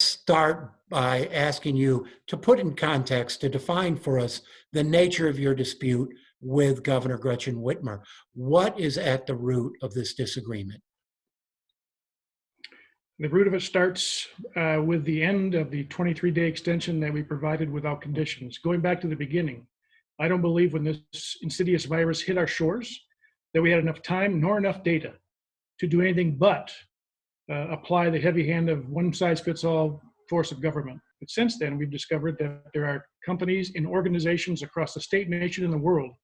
start by asking you to put in context, to define for us the nature of your dispute with Governor Gretchen Whitmer. What is at the root of this disagreement? The root of it starts with the end of the 23-day extension that we provided without conditions. Going back to the beginning, I don't believe when this insidious virus hit our shores that we had enough time nor enough data to do anything but apply the heavy hand of one-size-fits-all force of government. But since then, we've discovered that there are companies and organizations across the state, nation, and the world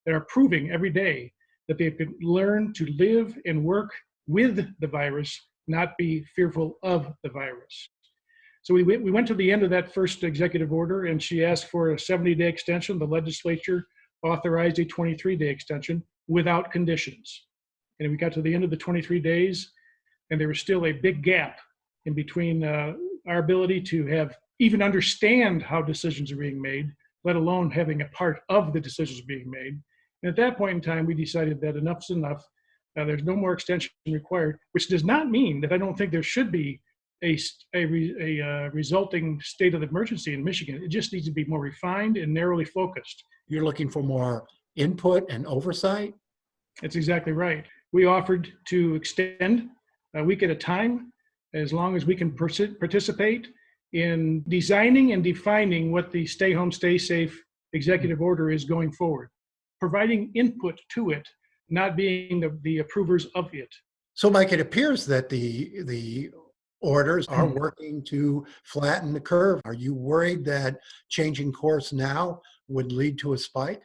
that are proving every day that they can learn to live and work with the virus, not be fearful of the virus. So we went to the end of that first executive order, and she asked for a 70-day extension. The legislature authorized a 23-day extension without conditions. And we got to the end of the 23 days, and there was still a big gap in between our ability to have even understand how decisions are being made, let alone having a part of the decisions being made. And at that point in time, we decided that enough's enough. There's no more extension required, which does not mean that I don't think there should be a resulting state of emergency in Michigan. It just needs to be more refined and narrowly focused. You're looking for more input and oversight? That's exactly right. We offered to extend a week at a time, as long as we can participate in designing and defining what the stay home, stay safe executive order is going forward, providing input to it, not being the approvers of it. So, Mike, it appears that the orders are working to flatten the curve. Are you worried that changing course now would lead to a spike?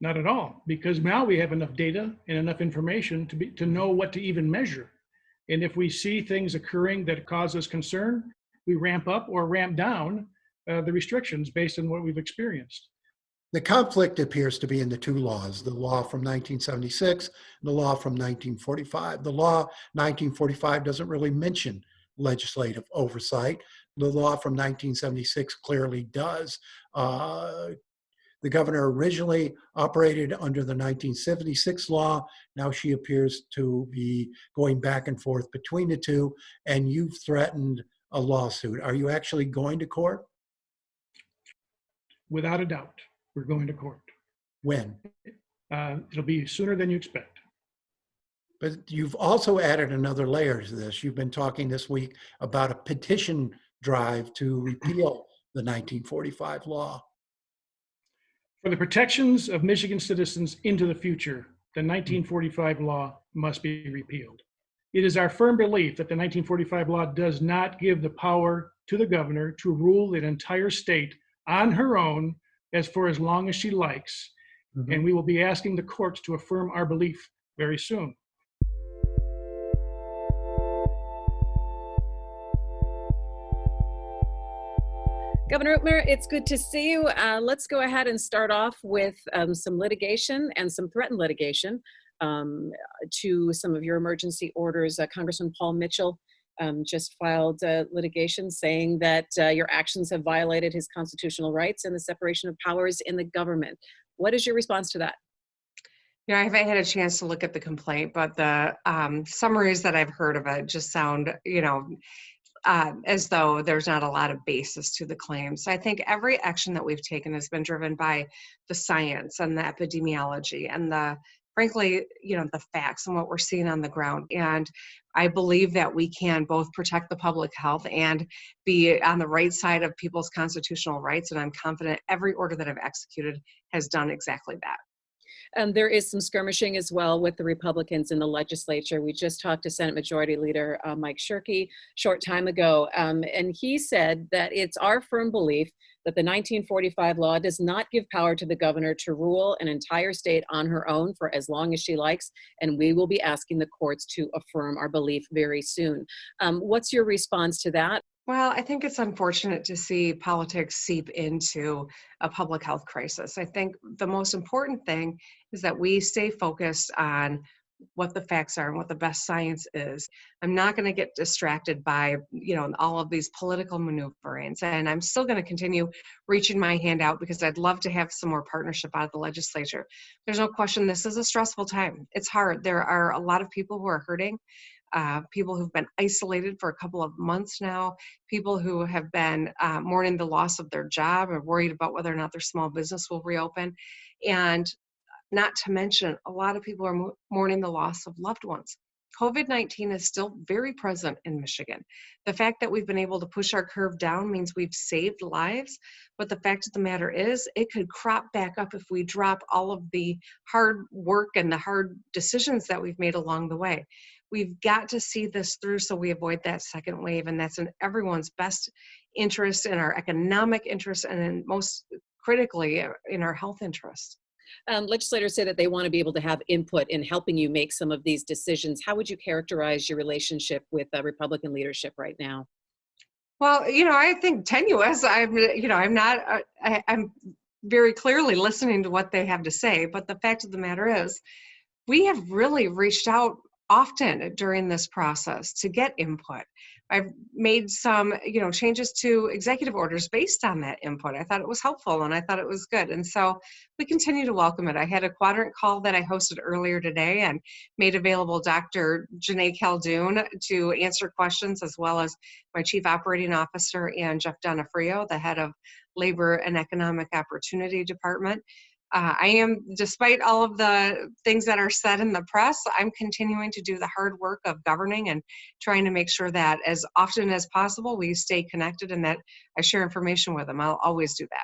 Not at all, because now we have enough data and enough information to know what to even measure. And if we see things occurring that cause us concern, we ramp up or ramp down the restrictions based on what we've experienced. The conflict appears to be in the two laws, the law from 1976 and the law from 1945. The law 1945 doesn't really mention legislative oversight. The law from 1976 clearly does. The governor originally operated under the 1976 law. Now she appears to be going back and forth between the two, and you've threatened a lawsuit. Are you actually going to court? Without a doubt, we're going to court. When? It'll be sooner than you expect. But you've also added another layer to this. You've been talking this week about a petition drive to repeal the 1945 law. For the protections of Michigan citizens into the future, the 1945 law must be repealed. It is our firm belief that the 1945 law does not give the power to the governor to rule an entire state on her own for as long as she likes. Mm-hmm. And we will be asking the courts to affirm our belief very soon. Governor Whitmer, it's good to see you. Let's go ahead and start off with some litigation and some threatened litigation to some of your emergency orders. Congressman Paul Mitchell just filed litigation saying that your actions have violated his constitutional rights and the separation of powers in the government. What is your response to that? Yeah, I haven't had a chance to look at the complaint, but the summaries that I've heard of it just sound, as though there's not a lot of basis to the claims. I think every action that we've taken has been driven by the science and the epidemiology and frankly, the facts and what we're seeing on the ground. And I believe that we can both protect the public health and be on the right side of people's constitutional rights. And I'm confident every order that I've executed has done exactly that. There is some skirmishing as well with the Republicans in the legislature. We just talked to Senate Majority Leader Mike Shirkey short time ago, and he said that it's our firm belief that the 1945 law does not give power to the governor to rule an entire state on her own for as long as she likes, and we will be asking the courts to affirm our belief very soon. What's your response to that? Well, I think it's unfortunate to see politics seep into a public health crisis. I think the most important thing is that we stay focused on what the facts are and what the best science is. I'm not going to get distracted by, all of these political maneuverings. And I'm still going to continue reaching my hand out because I'd love to have some more partnership out of the legislature. There's no question this is a stressful time. It's hard. There are a lot of people who are hurting. people who've been isolated for a couple of months now, people who have been mourning the loss of their job or worried about whether or not their small business will reopen. And not to mention, a lot of people are mourning the loss of loved ones. COVID-19 is still very present in Michigan. The fact that we've been able to push our curve down means we've saved lives, but the fact of the matter is it could crop back up if we drop all of the hard work and the hard decisions that we've made along the way. We've got to see this through so we avoid that second wave, and that's in everyone's best interest, in our economic interest, and in most critically in our health interest. Legislators say that they want to be able to have input in helping you make some of these decisions. How would you characterize your relationship with Republican leadership right now? Well, I think tenuous. I'm very clearly listening to what they have to say, but the fact of the matter is, we have really reached out often during this process to get input. I've made some, changes to executive orders based on that input. I thought it was helpful and I thought it was good. And so we continue to welcome it. I had a quadrant call that I hosted earlier today and made available Dr. Janae Caldoun to answer questions, as well as my Chief Operating Officer and Jeff Donofrio, the head of Labor and Economic Opportunity Department. I am, despite all of the things that are said in the press, I'm continuing to do the hard work of governing and trying to make sure that as often as possible we stay connected and that I share information with them. I'll always do that.